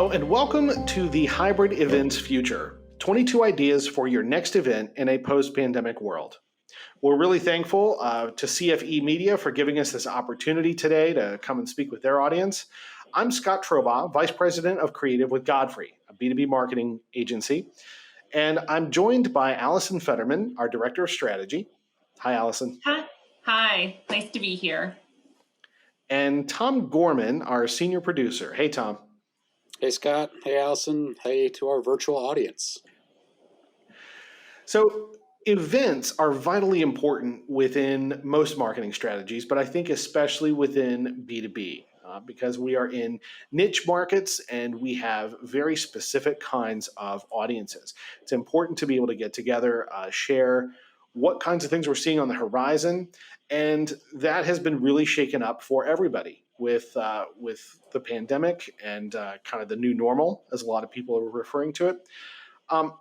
Hello and welcome to the Hybrid Events Future, 22 ideas for your next event in a post-pandemic world. We're really thankful to CFE Media for giving us this opportunity today to come and speak with their audience. I'm Scott Trobaugh, Vice President of Creative with Godfrey, a B2B marketing agency. And I'm joined by Alison Fetterman, our Director of Strategy. Hi, Alison. Hi, nice to be here. And Tom Gorman, our Senior Producer. Hey, Tom. Hey, Scott. Hey, Alison. Hey to our virtual audience. So events are vitally important within most marketing strategies, but I think especially within B2B because we are in niche markets and we have very specific kinds of audiences. It's important to be able to get together, share what kinds of things we're seeing on the horizon, and that has been really shaken up for everybody with the pandemic and kind of the new normal, as a lot of people are referring to it.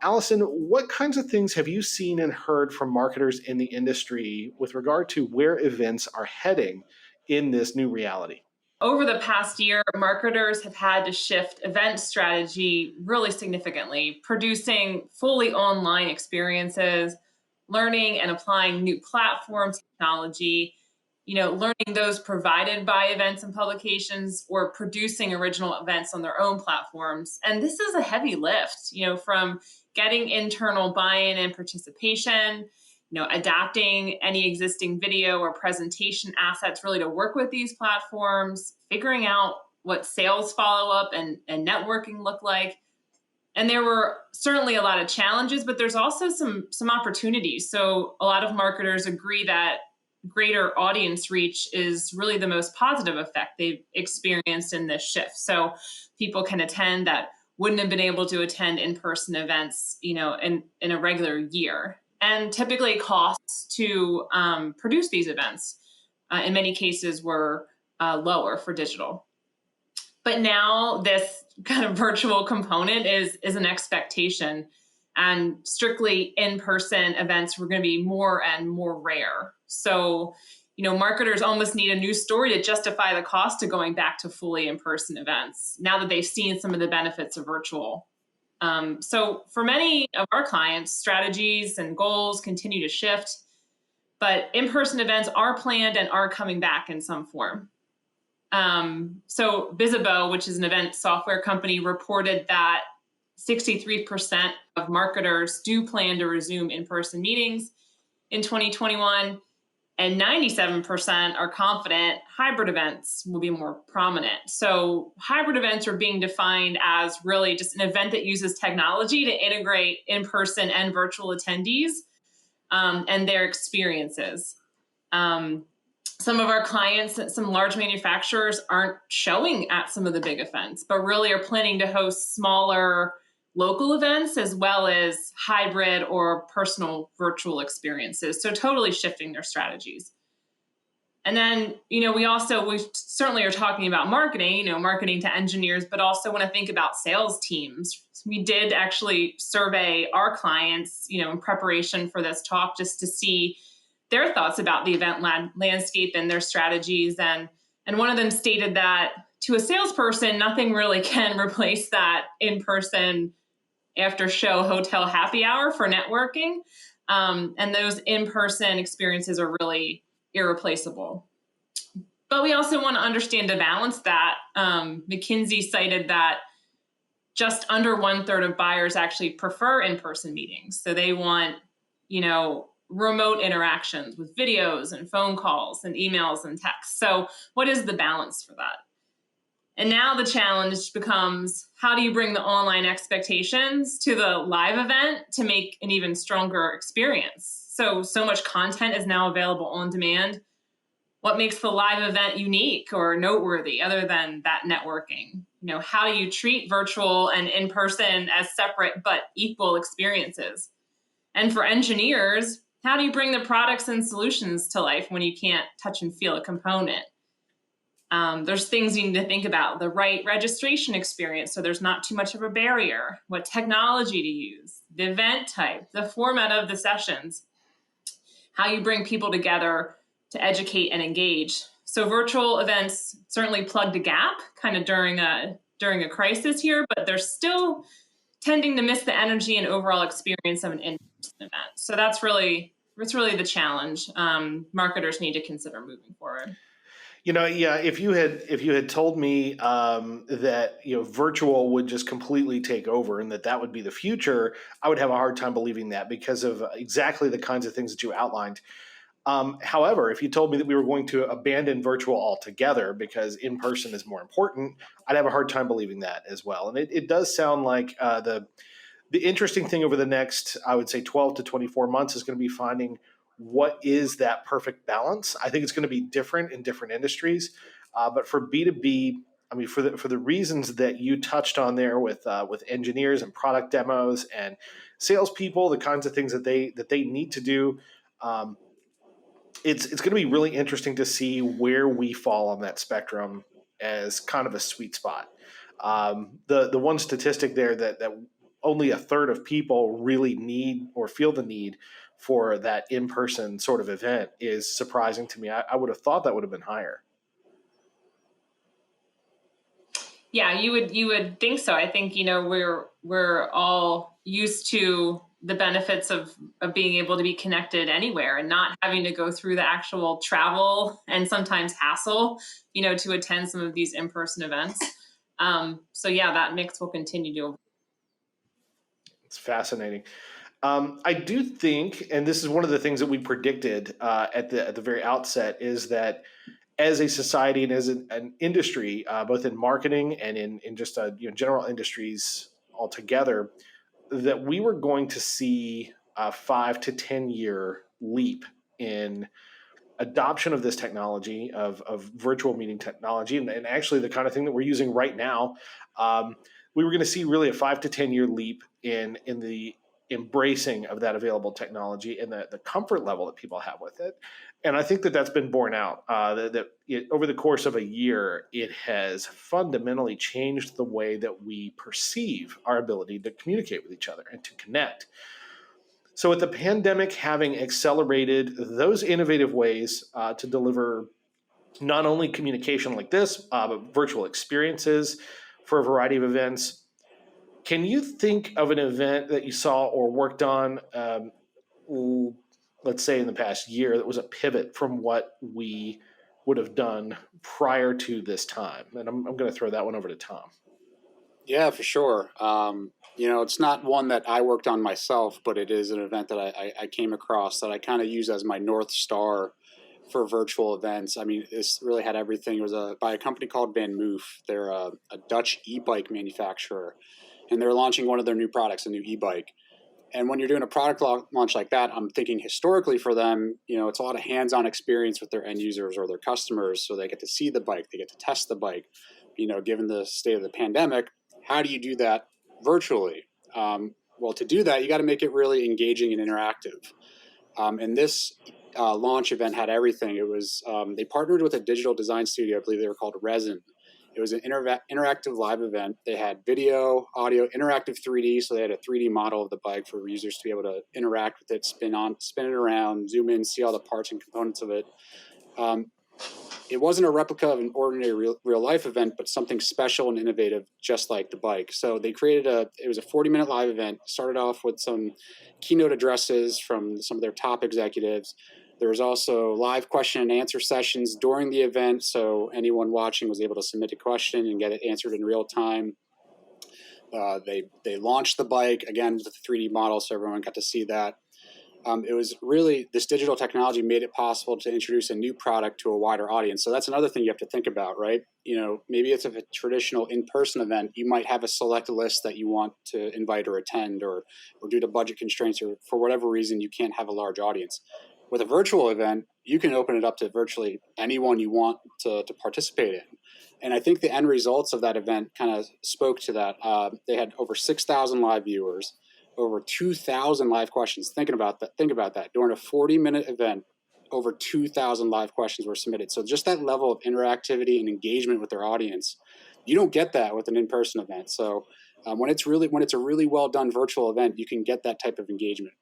Alison, what kinds of things have you seen and heard from marketers in the industry with regard to where events are heading in this new reality? Over the past year, marketers have had to shift event strategy really significantly, producing fully online experiences, learning and applying new platform technology, learning those provided by events and publications or producing original events on their own platforms. And this is a heavy lift, from getting internal buy-in and participation, adapting any existing video or presentation assets really to work with these platforms, figuring out what sales follow-up and networking look like. And there were certainly a lot of challenges, but there's also some opportunities. So a lot of marketers agree that greater audience reach is really the most positive effect they've experienced in this shift. So people can attend that wouldn't have been able to attend in-person events, in a regular year. And typically costs to produce these events, in many cases, were lower for digital. But now this kind of virtual component is an expectation, and strictly in-person events were going to be more and more rare. So, marketers almost need a new story to justify the cost of going back to fully in-person events now that they've seen some of the benefits of virtual. So for many of our clients, strategies and goals continue to shift, but in-person events are planned and are coming back in some form. So Bizzabo, which is an event software company, reported that 63% of marketers do plan to resume in-person meetings in 2021, and 97% are confident hybrid events will be more prominent. So hybrid events are being defined as really just an event that uses technology to integrate in-person and virtual attendees and their experiences. Some of our clients, some large manufacturers, aren't showing at some of the big events, but really are planning to host smaller local events as well as hybrid or personal virtual experiences. So totally shifting their strategies. And then, we certainly are talking about marketing, marketing to engineers, but also want to think about sales teams. We did actually survey our clients, in preparation for this talk, just to see their thoughts about the event landscape and their strategies. And one of them stated that to a salesperson, nothing really can replace that in-person after show hotel happy hour for networking. And those in-person experiences are really irreplaceable. But we also want to understand to balance that. McKinsey cited that just under 1/3 of buyers actually prefer in-person meetings. So they want, remote interactions with videos and phone calls and emails and texts. So what is the balance for that? And now the challenge becomes, how do you bring the online expectations to the live event to make an even stronger experience? So much content is now available on demand. What makes the live event unique or noteworthy other than that networking? How do you treat virtual and in-person as separate but equal experiences? And for engineers, how do you bring the products and solutions to life when you can't touch and feel a component? There's things you need to think about: the right registration experience so there's not too much of a barrier, what technology to use, the event type, the format of the sessions, how you bring people together to educate and engage. So virtual events certainly plugged a gap kind of during a during a crisis here, but they're still tending to miss the energy and overall experience of an in-person event. So that's really the challenge marketers need to consider moving forward. Yeah, if you had told me that virtual would just completely take over and that would be the future, I would have a hard time believing that because of exactly the kinds of things that you outlined. However, if you told me that we were going to abandon virtual altogether because in person is more important, I'd have a hard time believing that as well. And it does sound like the interesting thing over the next, I would say, 12 to 24 months is going to be finding what is that perfect balance. I think it's going to be different in different industries, but for B2B, I mean, for the reasons that you touched on there with engineers and product demos and salespeople, the kinds of things that they need to do. It's going to be really interesting to see where we fall on that spectrum as kind of a sweet spot. The one statistic there that only a third of people really need or feel the need for that in-person sort of event is surprising to me. I would have thought that would have been higher. Yeah, you would think so. I think we're all used to the benefits of being able to be connected anywhere and not having to go through the actual travel and sometimes hassle, to attend some of these in-person events. So yeah, that mix will continue to. It's fascinating. I do think, and this is one of the things that we predicted at the very outset, is that as a society and as an industry, both in marketing and in just general industries altogether, that we were going to see a 5 to 10 year leap in adoption of this technology of virtual meeting technology, and actually the kind of thing that we're using right now. We were going to see really a 5 to 10 year leap in the embracing of that available technology and the comfort level that people have with it. And I think that that's been borne out. Over the course of a year, it has fundamentally changed the way that we perceive our ability to communicate with each other and to connect. So with the pandemic having accelerated those innovative ways to deliver not only communication like this, but virtual experiences for a variety of events, can you think of an event that you saw or worked on, let's say in the past year, that was a pivot from what we would have done prior to this time? And I'm going to throw that one over to Tom. Yeah, for sure. It's not one that I worked on myself, but it is an event that I came across that I kind of use as my North Star for virtual events. I mean, this really had everything. It was by a company called Van Moof. They're a Dutch e-bike manufacturer, and they're launching one of their new products, a new e-bike. And when you're doing a product launch like that, I'm thinking historically for them, it's a lot of hands-on experience with their end users or their customers, so they get to see the bike, they get to test the bike. Given the state of the pandemic, how do you do that virtually? Well, to do that, you got to make it really engaging and interactive. And this launch event had everything. It was they partnered with a digital design studio. I believe they were called Resin. It was an interactive live event. They had video, audio, interactive 3D. So they had a 3D model of the bike for users to be able to interact with it, spin it around, zoom in, see all the parts and components of it. It wasn't a replica of an ordinary real life event, but something special and innovative, just like the bike. So they created it was a 40-minute live event. Started off with some keynote addresses from some of their top executives. There was also live question and answer sessions during the event, so anyone watching was able to submit a question and get it answered in real time. They launched the bike, again, with a 3D model, so everyone got to see that. It was really, this digital technology made it possible to introduce a new product to a wider audience. So that's another thing you have to think about, right? Maybe it's a traditional in-person event. You might have a select list that you want to invite or attend, or due to budget constraints or for whatever reason, you can't have a large audience. With a virtual event, you can open it up to virtually anyone you want to participate in. And I think the end results of that event kind of spoke to that. They had over 6,000 live viewers, over 2,000 live questions. Think about that. During a 40-minute event, over 2,000 live questions were submitted. So just that level of interactivity and engagement with their audience, you don't get that with an in-person event. So when it's a really well done virtual event, you can get that type of engagement.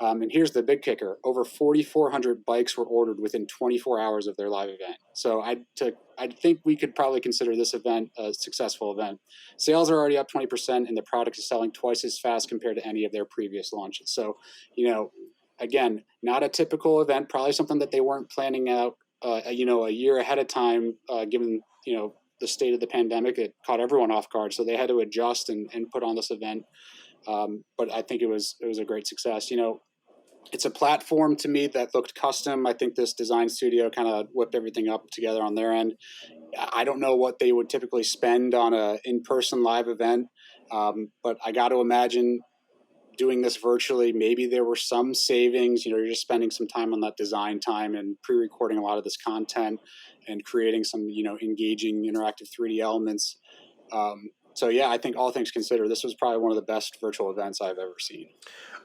And here's the big kicker: over 4,400 bikes were ordered within 24 hours of their live event. So I think we could probably consider this event a successful event. Sales are already up 20%, and the product is selling twice as fast compared to any of their previous launches. So, again, not a typical event, probably something that they weren't planning out, a year ahead of time, given, the state of the pandemic. It caught everyone off guard. So they had to adjust and put on this event. But I think it was a great success. It's a platform to me that looked custom. I think this design studio kind of whipped everything up together on their end. I don't know what they would typically spend on a in-person live event, but I got to imagine doing this virtually, maybe there were some savings. You're just spending some time on that design time and pre-recording a lot of this content and creating some, engaging interactive 3D elements. So yeah, I think all things considered, this was probably one of the best virtual events I've ever seen.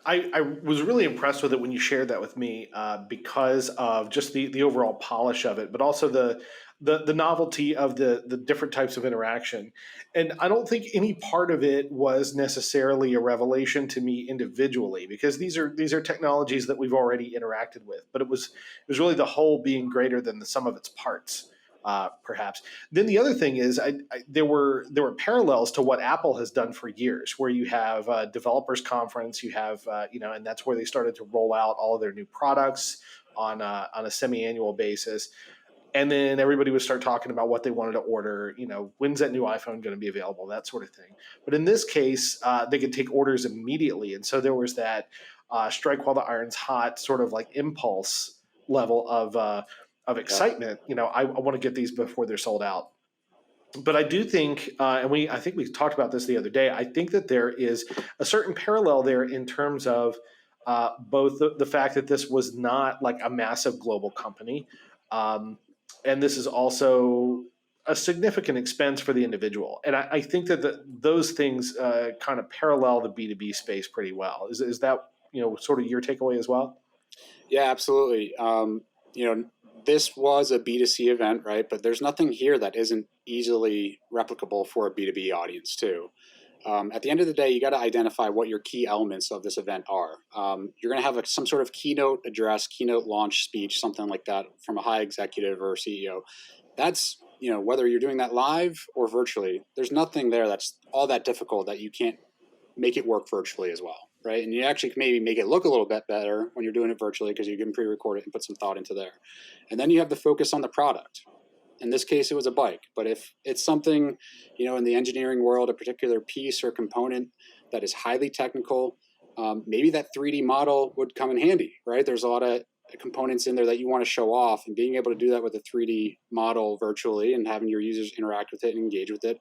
I was really impressed with it when you shared that with me, because of just the overall polish of it, but also the novelty of the different types of interaction. And I don't think any part of it was necessarily a revelation to me individually, because these are technologies that we've already interacted with. But it was really the whole being greater than the sum of its parts. Perhaps. Then the other thing is, there were parallels to what Apple has done for years, where you have a developers conference, you have and that's where they started to roll out all of their new products on a semi-annual basis, and then everybody would start talking about what they wanted to order. When's that new iPhone going to be available, that sort of thing. But in this case, they could take orders immediately, and so there was that strike while the iron's hot sort of like impulse level of excitement. I want to get these before they're sold out. But I do think, I think we talked about this the other day, I think that there is a certain parallel there in terms of both the fact that this was not like a massive global company, and this is also a significant expense for the individual. And I think that those things kind of parallel the B2B space pretty well. Is that sort of your takeaway as well? Yeah, absolutely. This was a B2C event, right? But there's nothing here that isn't easily replicable for a B2B audience too. At the end of the day, you got to identify what your key elements of this event are. You're going to have some sort of keynote address, keynote launch speech, something like that from a high executive or CEO. That's, whether you're doing that live or virtually, there's nothing there that's all that difficult that you can't make it work virtually as well. Right. And you actually maybe make it look a little bit better when you're doing it virtually because you can pre-record it and put some thought into there. And then you have the focus on the product. In this case, it was a bike. But if it's something, in the engineering world, a particular piece or component that is highly technical, maybe that 3D model would come in handy, right? There's a lot of components in there that you want to show off, and being able to do that with a 3D model virtually and having your users interact with it and engage with it,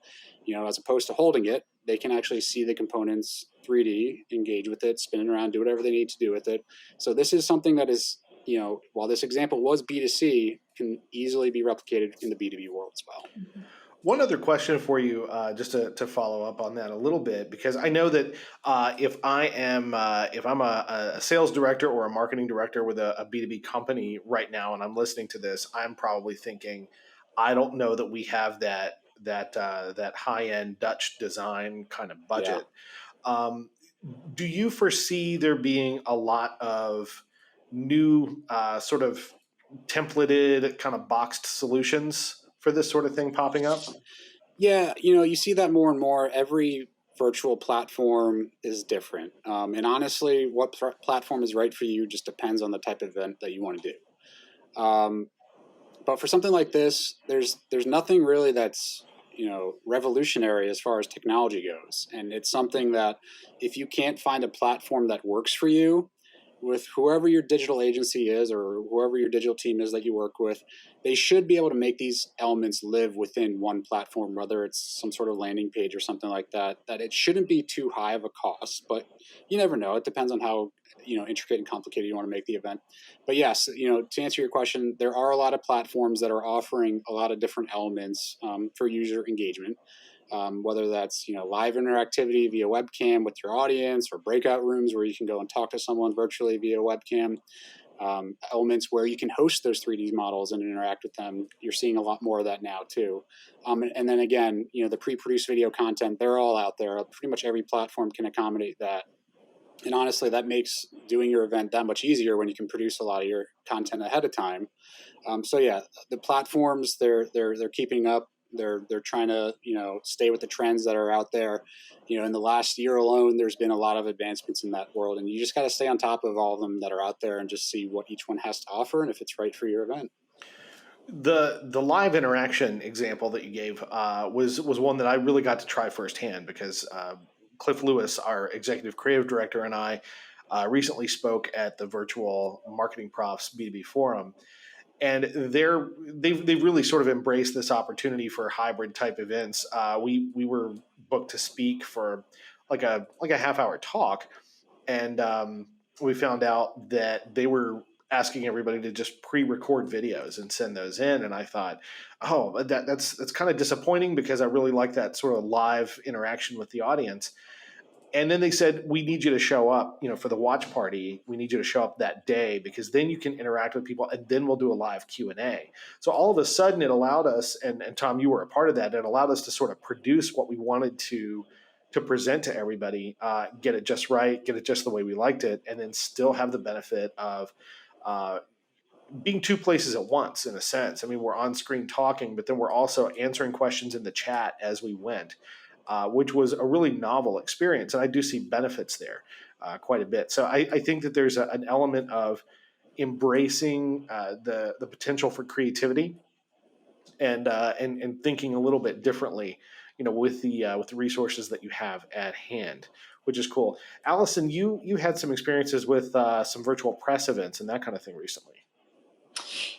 as opposed to holding it, they can actually see the components 3D, engage with it, spin it around, do whatever they need to do with it. So this is something that is, while this example was B2C, can easily be replicated in the B2B world as well. One other question for you, just to follow up on that a little bit, because I know that if I'm a sales director or a marketing director with a B2B company right now, and I'm listening to this, I'm probably thinking, I don't know that we have that high end Dutch design kind of budget. Yeah. Do you foresee there being a lot of new sort of templated kind of boxed solutions for this sort of thing popping up? Yeah, you see that more and more. Every virtual platform is different. And honestly, what platform is right for you just depends on the type of event that you want to do. But for something like this, there's nothing really that's, revolutionary as far as technology goes. And it's something that if you can't find a platform that works for you, with whoever your digital agency is or whoever your digital team is that you work with, they should be able to make these elements live within one platform, whether it's some sort of landing page or something like that, that it shouldn't be too high of a cost, but you never know. It depends on how, intricate and complicated you want to make the event. But yes, to answer your question, there are a lot of platforms that are offering a lot of different elements for user engagement. Whether that's live interactivity via webcam with your audience, or breakout rooms where you can go and talk to someone virtually via webcam, elements where you can host those 3D models and interact with them. You're seeing a lot more of that now too. And then again, the pre-produced video content, they're all out there. Pretty much every platform can accommodate that. And honestly, that makes doing your event that much easier when you can produce a lot of your content ahead of time. So yeah, the platforms they're keeping up. They're trying to stay with the trends that are out there. In the last year alone, there's been a lot of advancements in that world, and you just got to stay on top of all of them that are out there and just see what each one has to offer and if it's right for your event. The live interaction example that you gave was one that I really got to try firsthand because Cliff Lewis, our executive creative director, and I recently spoke at the virtual marketing profs B2B forum, and they've really sort of embraced this opportunity for hybrid type events. We were booked to speak for like a half hour talk, and we found out that they were asking everybody to just pre-record videos and send those in. And I thought, oh, that's kind of disappointing because I really like that sort of live interaction with the audience. And then they said, we need you to show up, for the watch party. We need you to show up that day because then you can interact with people and then we'll do a live Q&A. So all of a sudden it allowed us, and Tom, you were a part of that, it allowed us to sort of produce what we wanted to present to everybody, get it just right, get it just the way we liked it, and then still have the benefit of uh, being two places at once in a sense. I mean, we're on screen talking, but then we're also answering questions in the chat as we went, which was a really novel experience. And I do see benefits there quite a bit. So I think that there's an element of embracing the potential for creativity and thinking a little bit differently, with the resources that you have at hand, which is cool. Alison, you had some experiences with some virtual press events and that kind of thing recently.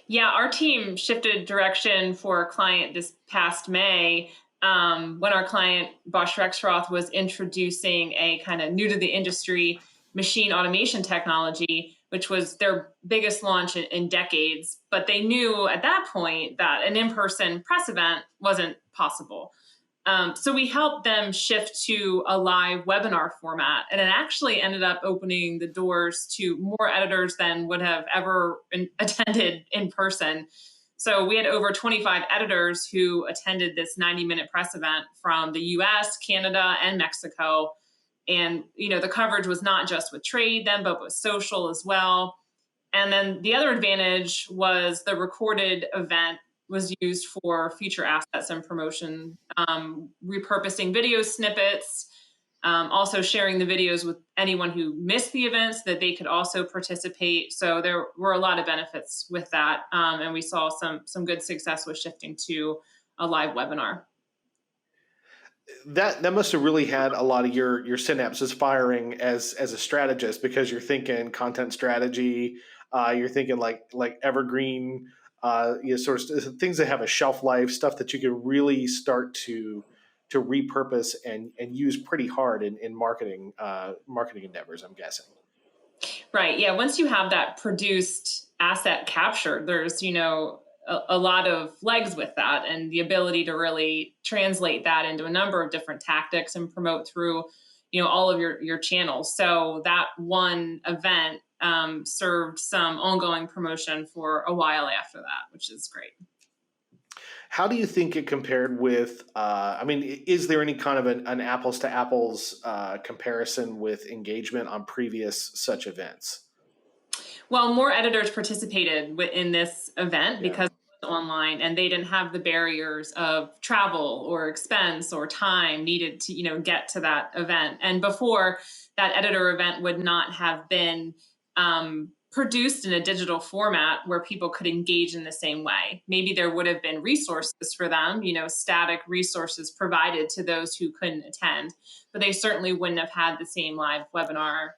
Yeah, our team shifted direction for a client this past May when our client Bosch Rexroth was introducing a kind of new to the industry machine automation technology, which was their biggest launch in decades. But they knew at that point that an in-person press event wasn't possible. So we helped them shift to a live webinar format, and it actually ended up opening the doors to more editors than would have ever attended in person. So we had over 25 editors who attended this 90-minute press event from the US, Canada, and Mexico. And, the coverage was not just with trade then, but with social as well. And then the other advantage was the recorded event was used for future assets and promotion, repurposing video snippets, also sharing the videos with anyone who missed the events that they could also participate. So there were a lot of benefits with that. And we saw some good success with shifting to a live webinar. That must have really had a lot of your synapses firing as a strategist, because you're thinking content strategy, you're thinking like evergreen, sort of things that have a shelf life, stuff that you can really start to repurpose and use pretty hard in marketing endeavors, I'm guessing. Right. Yeah. Once you have that produced asset captured, there's, a lot of legs with that, and the ability to really translate that into a number of different tactics and promote through, all of your channels. So that one event served some ongoing promotion for a while after that, which is great. How do you think it compared with, is there any kind of an apples to apples comparison with engagement on previous such events? Well, more editors participated in this event because it was online, and they didn't have the barriers of travel or expense or time needed to, get to that event. And before, that editor event would not have been produced in a digital format where people could engage in the same way. Maybe there would have been resources for them, static resources provided to those who couldn't attend, but they certainly wouldn't have had the same live webinar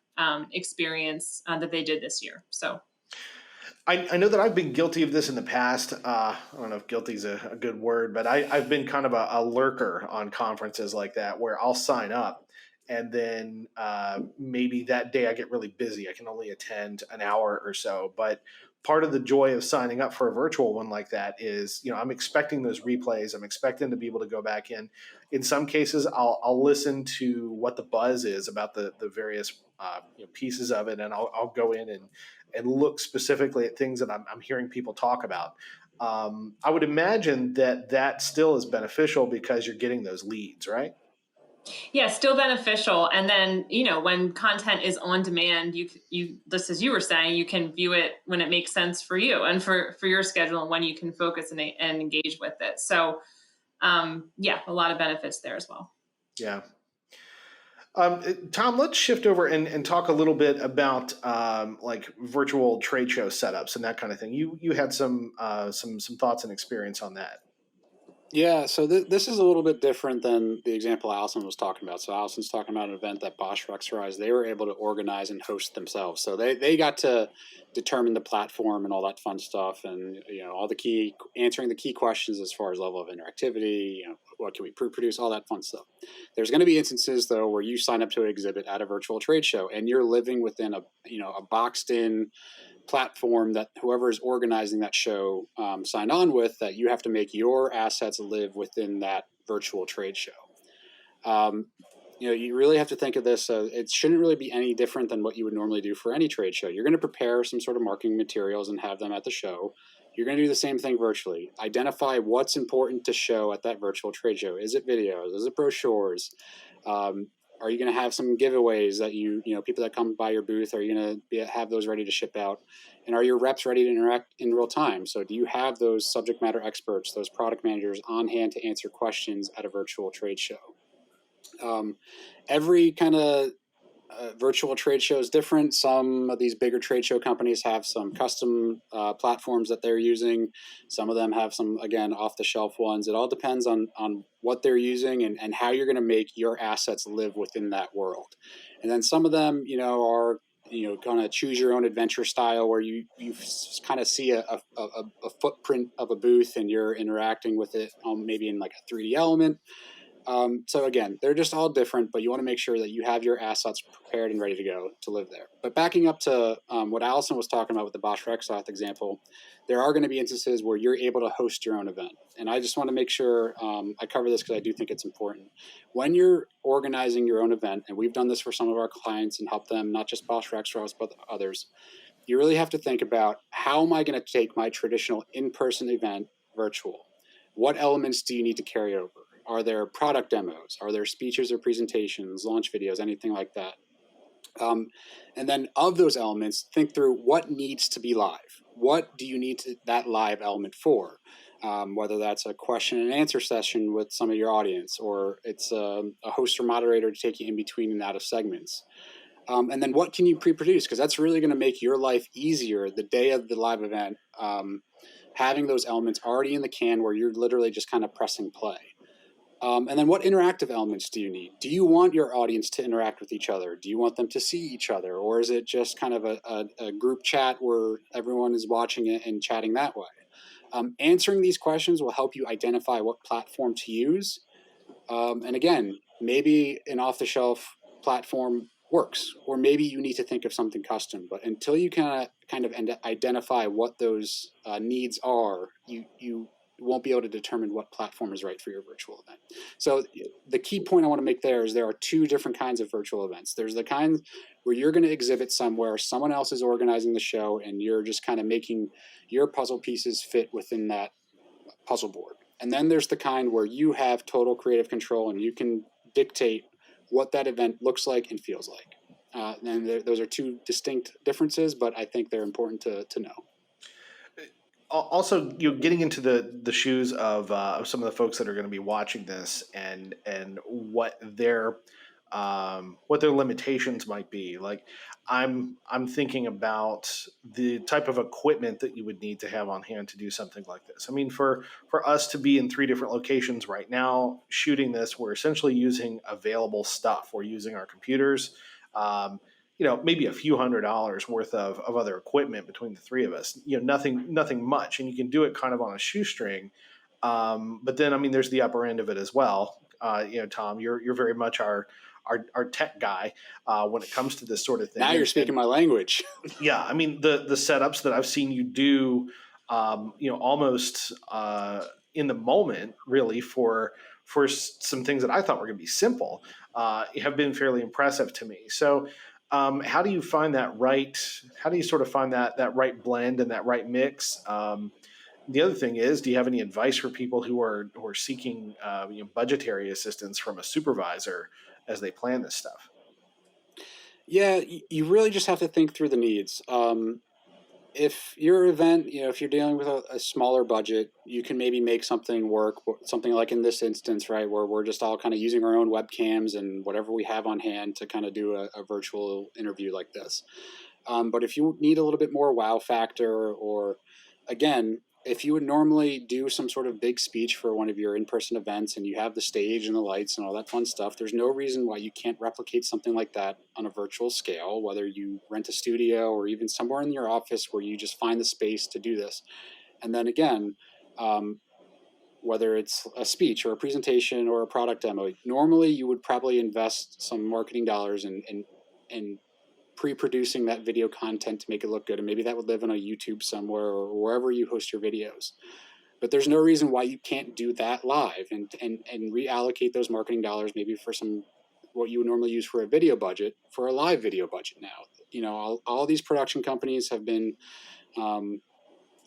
experience that they did this year. So I know that I've been guilty of this in the past. I don't know if guilty is a good word, but I've been kind of a lurker on conferences like that, where I'll sign up and then maybe that day I get really busy. I can only attend an hour or so. But part of the joy of signing up for a virtual one like that is, I'm expecting those replays. I'm expecting to be able to go back in. In some cases, I'll listen to what the buzz is about the various pieces of it, and I'll go in and look specifically at things that I'm hearing people talk about. I would imagine that still is beneficial because you're getting those leads, right? Yeah, still beneficial. And then, when content is on demand, you just as you were saying, you can view it when it makes sense for you and for your schedule and when you can focus and engage with it. So, yeah, a lot of benefits there as well. Yeah. Tom, let's shift over and talk a little bit about like virtual trade show setups and that kind of thing. You had some thoughts and experience on that. Yeah, so this is a little bit different than the example Alison was talking about. So Alison's talking about an event that Bosch Rexerized. They were able to organize and host themselves. So they got to determine the platform and all that fun stuff, and all the answering the key questions as far as level of interactivity. What can we pre-produce, all that fun stuff. There's going to be instances though where you sign up to an exhibit at a virtual trade show and you're living within a boxed in platform that whoever is organizing that show signed on with, that you have to make your assets live within that virtual trade show. You really have to think of this. It shouldn't really be any different than what you would normally do for any trade show. You're going to prepare some sort of marketing materials and have them at the show. You're going to do the same thing virtually. Identify what's important to show at that virtual trade show. Is it videos? Is it brochures? Are you going to have some giveaways that people that come by your booth, are you going to have those ready to ship out? And are your reps ready to interact in real time? So do you have those subject matter experts, those product managers on hand to answer questions at a virtual trade show? Every kind of virtual trade show is different. Some of these bigger trade show companies have some custom platforms that they're using. Some of them have some, again, off-the-shelf ones. It all depends on what they're using and how you're going to make your assets live within that world. And then some of them, are kind of choose your own adventure style, where you kind of see a footprint of a booth and you're interacting with it maybe in like a 3D element. So again, they're just all different, but you want to make sure that you have your assets prepared and ready to go to live there. But backing up to what Alison was talking about with the Bosch Rexroth example, there are going to be instances where you're able to host your own event. And I just want to make sure I cover this because I do think it's important. When you're organizing your own event, and we've done this for some of our clients and helped them, not just Bosch Rexroth, but others, you really have to think about, how am I going to take my traditional in-person event virtual? What elements do you need to carry over? Are there product demos? Are there speeches or presentations, launch videos, anything like that? And then of those elements, think through what needs to be live. What do you need that live element for? Whether that's a question and answer session with some of your audience, or it's a host or moderator to take you in between and out of segments. And then what can you pre-produce? Because that's really going to make your life easier the day of the live event, having those elements already in the can where you're literally just kind of pressing play. And then what interactive elements do you need? Do you want your audience to interact with each other? Do you want them to see each other? Or is it just kind of a group chat where everyone is watching it and chatting that way? Answering these questions will help you identify what platform to use. And again, maybe an off-the-shelf platform works, or maybe you need to think of something custom. But until you kind of identify what those needs are, you won't be able to determine what platform is right for your virtual event. So the key point I want to make there is there are two different kinds of virtual events. There's the kind where you're going to exhibit somewhere, someone else is organizing the show, and you're just kind of making your puzzle pieces fit within that puzzle board. And then there's the kind where you have total creative control and you can dictate what that event looks like and feels like. And those are two distinct differences, but I think they're important to know. Also, getting into the shoes of some of the folks that are going to be watching this, and what their limitations might be. Like, I'm thinking about the type of equipment that you would need to have on hand to do something like this. I mean, for us to be in 3 different locations right now shooting this, we're essentially using available stuff. We're using our computers. Maybe a few $100s worth of other equipment between the 3 of us, nothing much. And you can do it kind of on a shoestring. But then, I mean, there's the upper end of it as well. Tom, you're very much our tech guy when it comes to this sort of thing. Now you're speaking my language. Yeah. I mean, the setups that I've seen you do, almost in the moment, really, for some things that I thought were going to be simple, have been fairly impressive to me. So, how do you find that right? How do you sort of find that right blend and that right mix? The other thing is, do you have any advice for people who are seeking budgetary assistance from a supervisor as they plan this stuff? Yeah, you really just have to think through the needs. If your event, if you're dealing with a smaller budget, you can maybe make something work, something like in this instance, right, where we're just all kind of using our own webcams and whatever we have on hand to kind of do a virtual interview like this. But if you need a little bit more wow factor, or again, if you would normally do some sort of big speech for one of your in-person events and you have the stage and the lights and all that fun stuff, there's no reason why you can't replicate something like that on a virtual scale, whether you rent a studio or even somewhere in your office where you just find the space to do this. And then again, whether it's a speech or a presentation or a product demo, normally you would probably invest some marketing dollars in pre-producing that video content to make it look good, and maybe that would live on a YouTube somewhere or wherever you host your videos. But there's no reason why you can't do that live and reallocate those marketing dollars maybe for some what you would normally use for a video budget for a live video budget now. All these production companies have been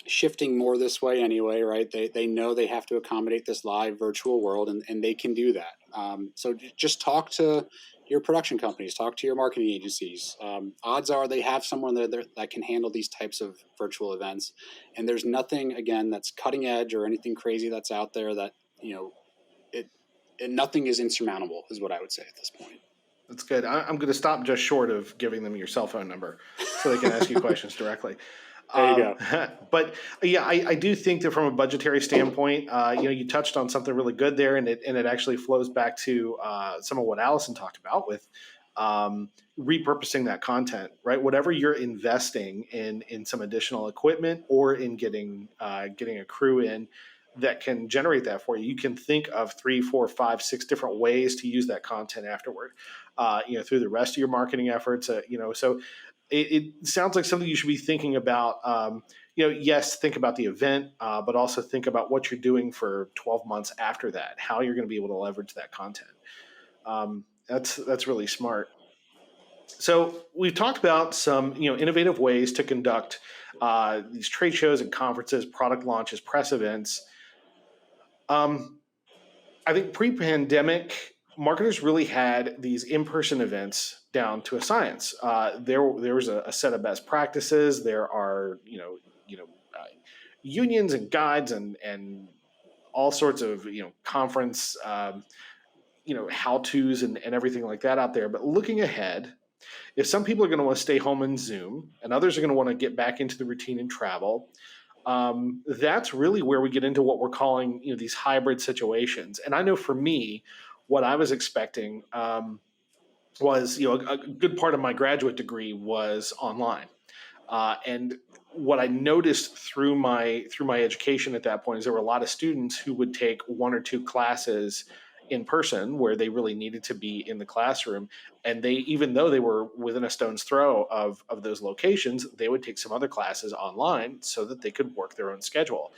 shifting more this way anyway, right? They know they have to accommodate this live virtual world, and they can do that. So just talk to your production companies, talk to your marketing agencies. Odds are they have someone that can handle these types of virtual events. And there's nothing, again, that's cutting edge or anything crazy that's out there that, nothing is insurmountable is what I would say at this point. That's good. I'm going to stop just short of giving them your cell phone number so they can ask you questions directly. There you go. But yeah, I do think that from a budgetary standpoint, you touched on something really good there, and it actually flows back to some of what Alison talked about with repurposing that content, right? Whatever you're investing in some additional equipment or in getting a crew in that can generate that for you, you can think of 3, 4, 5, 6 different ways to use that content afterward, through the rest of your marketing efforts, so. It sounds like something you should be thinking about. Yes, think about the event, but also think about what you're doing for 12 months after that, how you're going to be able to leverage that content. That's really smart. So we've talked about some innovative ways to conduct these trade shows and conferences, product launches, press events. I think pre-pandemic, marketers really had these in-person events down to a science. There was a set of best practices. There are unions and guides and all sorts of conference how-tos and everything like that out there. But looking ahead, if some people are going to want to stay home and Zoom, and others are going to want to get back into the routine and travel, that's really where we get into what we're calling these hybrid situations. And I know for me, what I was expecting was a good part of my graduate degree was online, and what I noticed through my education at that point is there were a lot of students who would take 1 or 2 classes in person where they really needed to be in the classroom, and they, even though they were within a stone's throw of those locations, they would take some other classes online so that they could work their own schedule.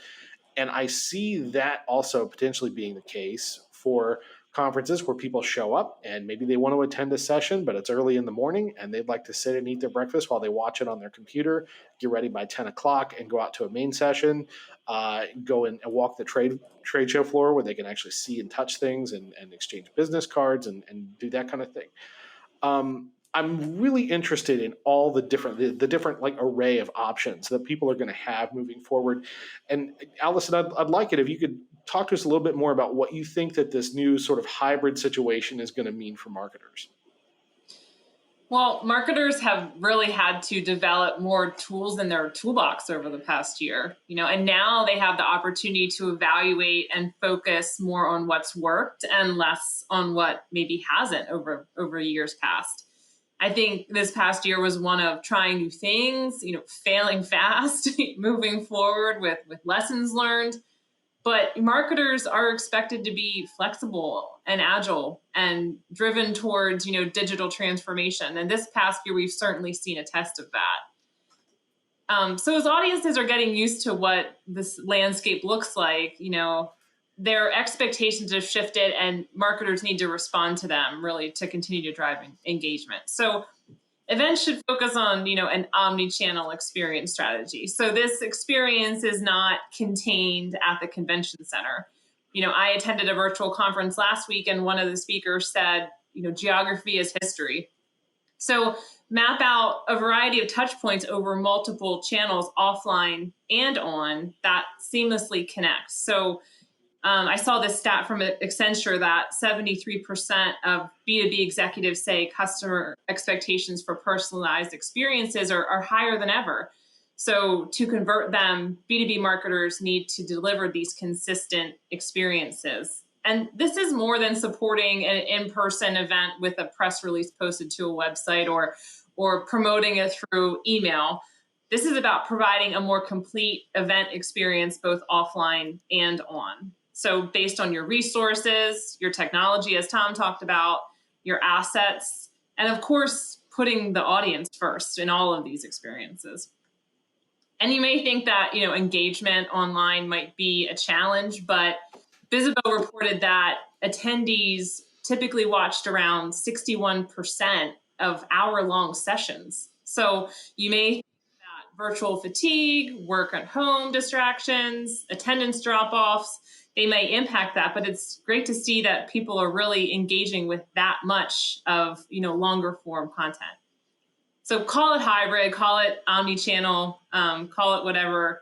And I see that also potentially being the case for conferences where people show up and maybe they want to attend a session, but it's early in the morning and they'd like to sit and eat their breakfast while they watch it on their computer, get ready by 10 o'clock and go out to a main session, go and walk the trade show floor where they can actually see and touch things and exchange business cards and do that kind of thing. I'm really interested in all the different like array of options that people are going to have moving forward. And Alison, I'd like it if you could talk to us a little bit more about what you think that this new sort of hybrid situation is going to mean for marketers. Well, marketers have really had to develop more tools in their toolbox over the past year, and now they have the opportunity to evaluate and focus more on what's worked and less on what maybe hasn't over years past. I think this past year was one of trying new things, failing fast, moving forward with lessons learned. But marketers are expected to be flexible and agile and driven towards, digital transformation. And this past year, we've certainly seen a test of that. So as audiences are getting used to what this landscape looks like, their expectations have shifted and marketers need to respond to them really to continue to drive engagement. So events should focus on, an omni-channel experience strategy. So this experience is not contained at the convention center. I attended a virtual conference last week, and one of the speakers said, geography is history. So map out a variety of touch points over multiple channels, offline and on, that seamlessly connects. So I saw this stat from Accenture that 73% of B2B executives say customer expectations for personalized experiences are higher than ever. So to convert them, B2B marketers need to deliver these consistent experiences. And this is more than supporting an in-person event with a press release posted to a website or promoting it through email. This is about providing a more complete event experience, both offline and on. So based on your resources, your technology, as Tom talked about, your assets, and of course, putting the audience first in all of these experiences. And you may think that, engagement online might be a challenge, but Bizzabo reported that attendees typically watched around 61% of hour-long sessions. So you may think that virtual fatigue, work at home distractions, attendance drop-offs, they may impact that, but it's great to see that people are really engaging with that much of, longer form content. So call it hybrid, call it omni-channel, call it whatever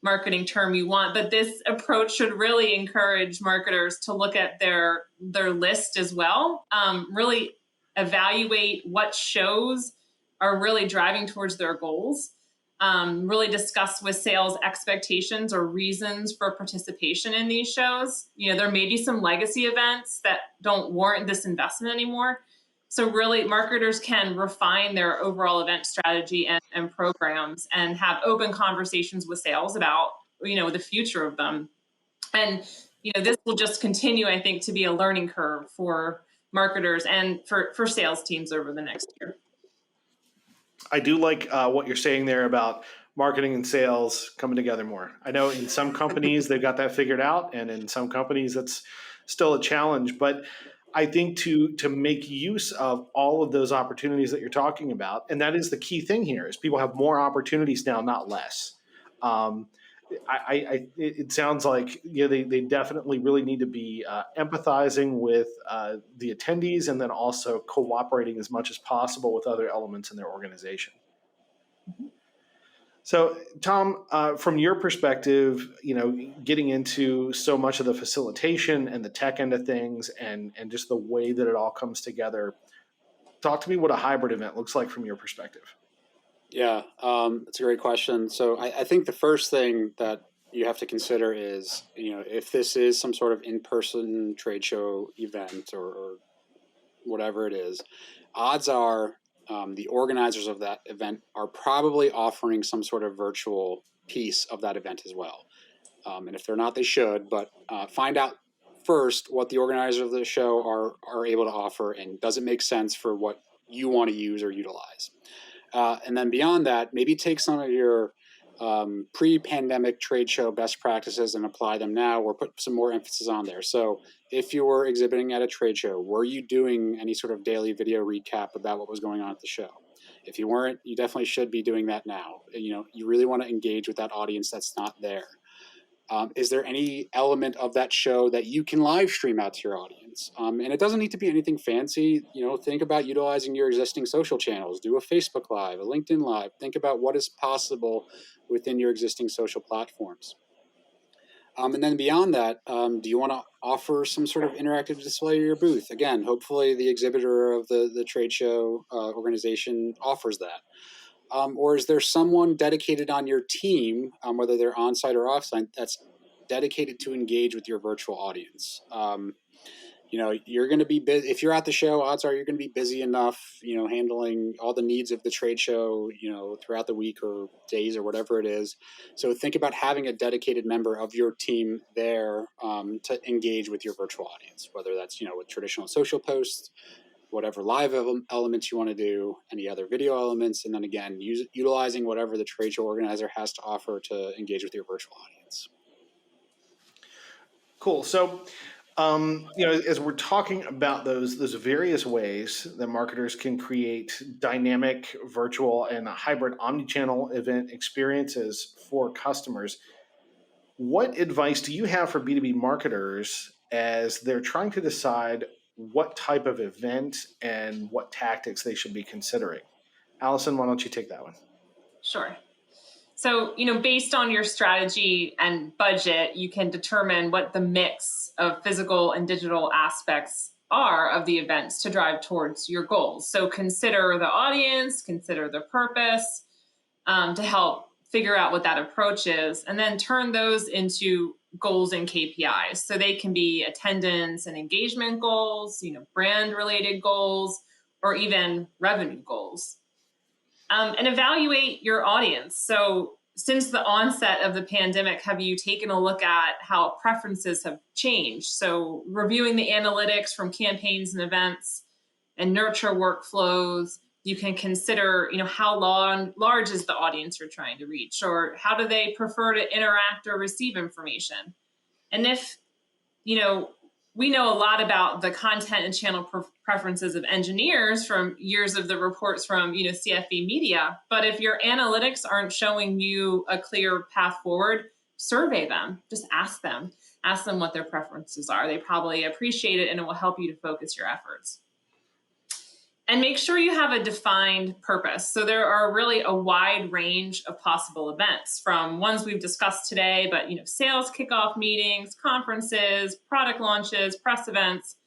marketing term you want, but this approach should really encourage marketers to look at their list as well, really evaluate what shows are really driving towards their goals, really discuss with sales expectations or reasons for participation in these shows. There may be some legacy events that don't warrant this investment anymore. So really, marketers can refine their overall event strategy and programs and have open conversations with sales about, the future of them. And, this will just continue, I think, to be a learning curve for marketers and for sales teams over the next year. I do like what you're saying there about marketing and sales coming together more. I know in some companies they've got that figured out, and in some companies that's still a challenge. But I think to make use of all of those opportunities that you're talking about, and that is the key thing here, is people have more opportunities now, not less. It sounds like they definitely really need to be empathizing with the attendees, and then also cooperating as much as possible with other elements in their organization. So, Tom, from your perspective, getting into so much of the facilitation and the tech end of things, and just the way that it all comes together, talk to me what a hybrid event looks like from your perspective. Yeah, it's a great question. So I think the first thing that you have to consider is, if this is some sort of in-person trade show event or whatever it is, odds are the organizers of that event are probably offering some sort of virtual piece of that event as well. And if they're not, they should, but find out first what the organizers of the show are able to offer, and does it make sense for what you want to use or utilize. And then beyond that, maybe take some of your pre-pandemic trade show best practices and apply them now, or put some more emphasis on there. So if you were exhibiting at a trade show, were you doing any sort of daily video recap about what was going on at the show? If you weren't, you definitely should be doing that now. You really want to engage with that audience that's not there. Is there any element of that show that you can live stream out to your audience? And it doesn't need to be anything fancy. Think about utilizing your existing social channels. Do a Facebook Live, a LinkedIn Live. Think about what is possible within your existing social platforms. And then beyond that, do you want to offer some sort of interactive display of your booth? Again, hopefully the exhibitor of the trade show organization offers that. Or is there someone dedicated on your team, whether they're on-site or off-site, that's dedicated to engage with your virtual audience? You're going to be busy. If you're at the show, odds are you're going to be busy enough, handling all the needs of the trade show, throughout the week or days or whatever it is. So think about having a dedicated member of your team there to engage with your virtual audience, whether that's, with traditional social posts, whatever live elements you want to do, any other video elements, and then again, utilizing whatever the trade show organizer has to offer to engage with your virtual audience. Cool. So As we're talking about those various ways that marketers can create dynamic, virtual, and hybrid omnichannel event experiences for customers, what advice do you have for B2B marketers as they're trying to decide what type of event and what tactics they should be considering? Alison, why don't you take that one? Sure. So, based on your strategy and budget, you can determine what the mix of physical and digital aspects are of the events to drive towards your goals. So consider the audience, consider the purpose, to help figure out what that approach is, and then turn those into goals and KPIs. So they can be attendance and engagement goals, brand related goals, or even revenue goals. And evaluate your audience. So since the onset of the pandemic, have you taken a look at how preferences have changed? So reviewing the analytics from campaigns and events and nurture workflows, you can consider, how large is the audience you're trying to reach, or how do they prefer to interact or receive information? And if, we know a lot about the content and channel preferences of engineers from years of the reports from, CFE Media. But if your analytics aren't showing you a clear path forward, survey them. Just ask them what their preferences are. They probably appreciate it, and it will help you to focus your efforts. And make sure you have a defined purpose. So there are really a wide range of possible events, from ones we've discussed today, but sales kickoff meetings, conferences, product launches, press events.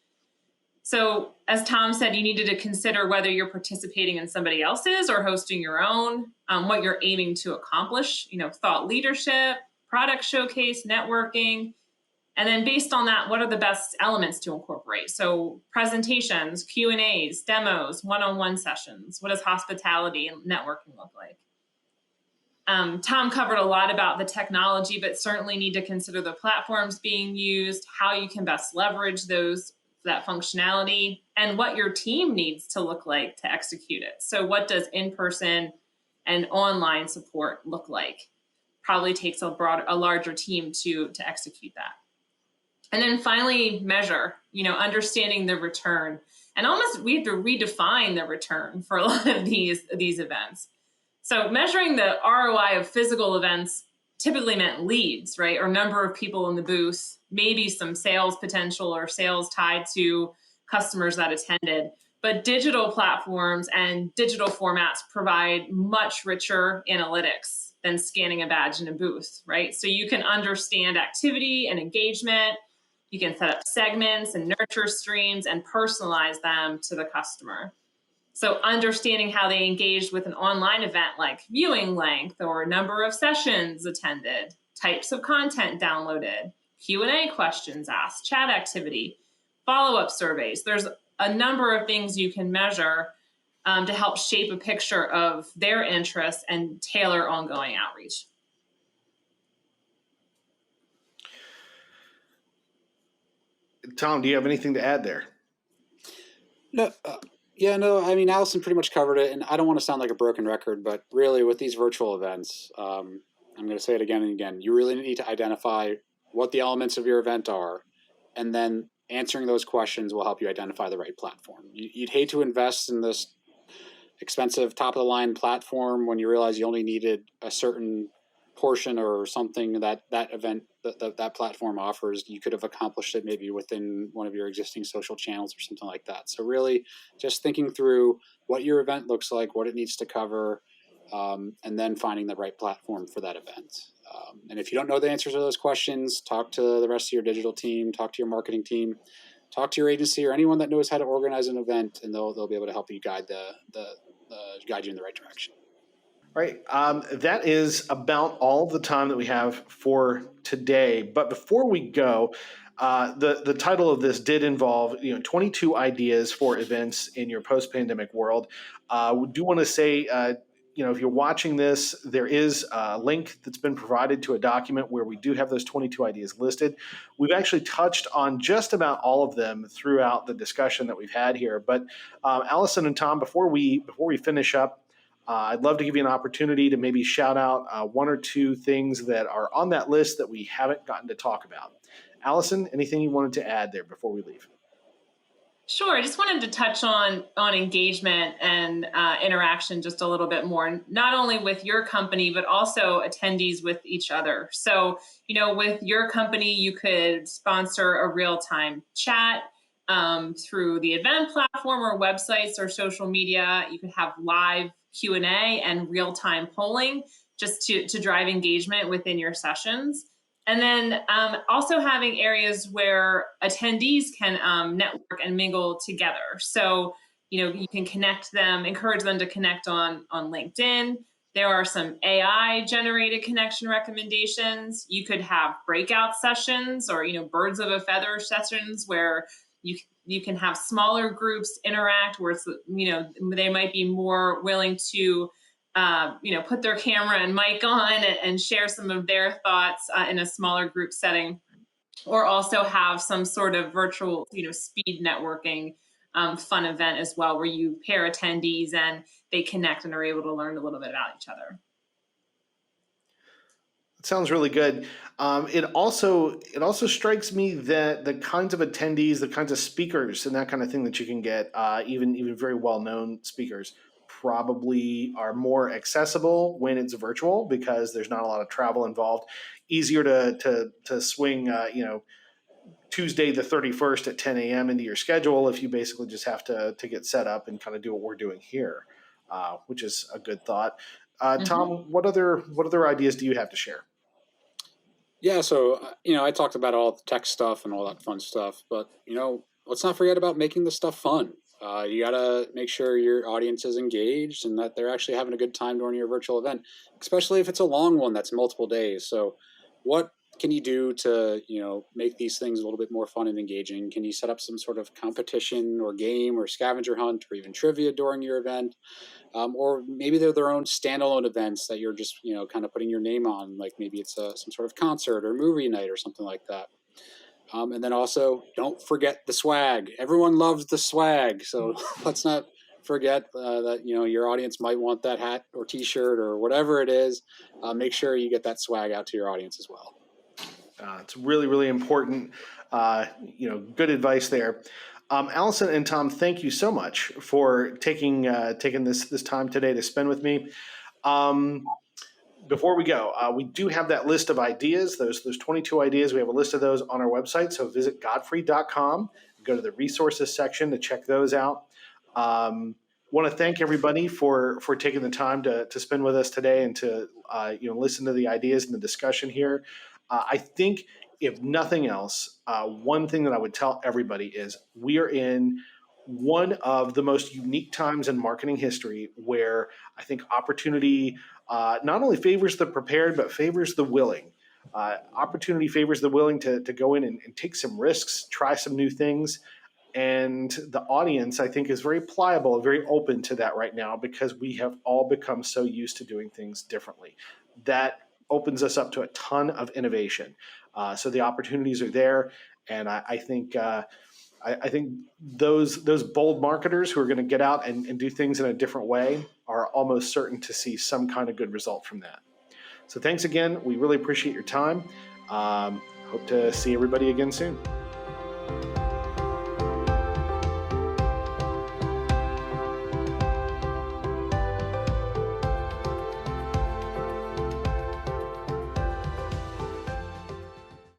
So as Tom said, you needed to consider whether you're participating in somebody else's or hosting your own, what you're aiming to accomplish, thought leadership, product showcase, networking. And then based on that, what are the best elements to incorporate? So presentations, Q&As, demos, one-on-one sessions. What does hospitality and networking look like? Tom covered a lot about the technology, but certainly need to consider the platforms being used, how you can best leverage that functionality, and what your team needs to look like to execute it. So what does in-person and online support look like? Probably takes a larger team to execute that. And then finally, measure, understanding the return. And almost we have to redefine the return for a lot of these events. So measuring the ROI of physical events typically meant leads, right? Or number of people in the booth, maybe some sales potential or sales tied to customers that attended. But digital platforms and digital formats provide much richer analytics than scanning a badge in a booth, right? So you can understand activity and engagement. You can set up segments and nurture streams and personalize them to the customer. So understanding how they engaged with an online event, like viewing length or number of sessions attended, types of content downloaded, Q&A questions asked, chat activity, follow-up surveys. There's a number of things you can measure to help shape a picture of their interests and tailor ongoing outreach. Tom, do you have anything to add there? No, I mean, Alison pretty much covered it, and I don't want to sound like a broken record, but really with these virtual events, I'm going to say it again and again, you really need to identify what the elements of your event are, and then answering those questions will help you identify the right platform. You'd hate to invest in this expensive top-of-the-line platform when you realize you only needed a certain portion or something that event that platform offers. You could have accomplished it maybe within one of your existing social channels or something like that. So really just thinking through what your event looks like, what it needs to cover, and then finding the right platform for that event. And if you don't know the answers to those questions, talk to the rest of your digital team, talk to your marketing team, talk to your agency or anyone that knows how to organize an event, and they'll be able to help you guide guide you in the right direction. Right. That is about all the time that we have for today. But before we go, the title of this did involve 22 ideas for events in your post-pandemic world. We do want to say, if you're watching this, there is a link that's been provided to a document where we do have those 22 ideas listed. We've actually touched on just about all of them throughout the discussion that we've had here. But Alison and Tom, before we finish up, I'd love to give you an opportunity to maybe shout out one or two things that are on that list that we haven't gotten to talk about. Alison, anything you wanted to add there before we leave? Sure. I just wanted to touch on engagement and interaction just a little bit more, not only with your company, but also attendees with each other. So, with your company, you could sponsor a real-time chat through the event platform or websites or social media. You could have live Q&A and real-time polling just to drive engagement within your sessions. And then also having areas where attendees can network and mingle together. So, you can connect them, encourage them to connect on LinkedIn. There are some AI generated connection recommendations. You could have breakout sessions or, birds of a feather sessions where you can have smaller groups interact where it's, they might be more willing to put their camera and mic on and share some of their thoughts in a smaller group setting, or also have some sort of virtual, speed networking fun event as well, where you pair attendees and they connect and are able to learn a little bit about each other. It sounds really good. It also strikes me that the kinds of attendees, the kinds of speakers, and that kind of thing that you can get, even very well known speakers, probably are more accessible when it's virtual because there's not a lot of travel involved. Easier to swing, Tuesday the 31st at 10 a.m. into your schedule if you basically just have to get set up and kind of do what we're doing here, which is a good thought. Tom, what other ideas do you have to share? Yeah, so I talked about all the tech stuff and all that fun stuff, but let's not forget about making the stuff fun. You gotta make sure your audience is engaged and that they're actually having a good time during your virtual event, especially if it's a long one that's multiple days. So, what can you do to make these things a little bit more fun and engaging? Can you set up some sort of competition or game or scavenger hunt or even trivia during your event? Or maybe they're their own standalone events that you're just kind of putting your name on, like maybe it's some sort of concert or movie night or something like that. And then also, don't forget the swag. Everyone loves the swag, so let's not forget that your audience might want that hat or T-shirt or whatever it is. Make sure you get that swag out to your audience as well. It's really, really important. Good advice there. Alison and Tom, thank you so much for taking this time today to spend with me. Before we go, we do have that list of ideas. Those 22 ideas. We have a list of those on our website. So visit godfrey.com. Go to the resources section to check those out. Want to thank everybody for taking the time to spend with us today and to listen to the ideas and the discussion here. I think if nothing else, one thing that I would tell everybody is we are in one of the most unique times in marketing history where I think opportunity not only favors the prepared, but favors the willing. Opportunity favors the willing to go in and take some risks, try some new things. And the audience, I think, is very pliable and very open to that right now because we have all become so used to doing things differently. That opens us up to a ton of innovation. So the opportunities are there. And I think those bold marketers who are going to get out and do things in a different way are almost certain to see some kind of good result from that. So thanks again. We really appreciate your time. Hope to see everybody again soon.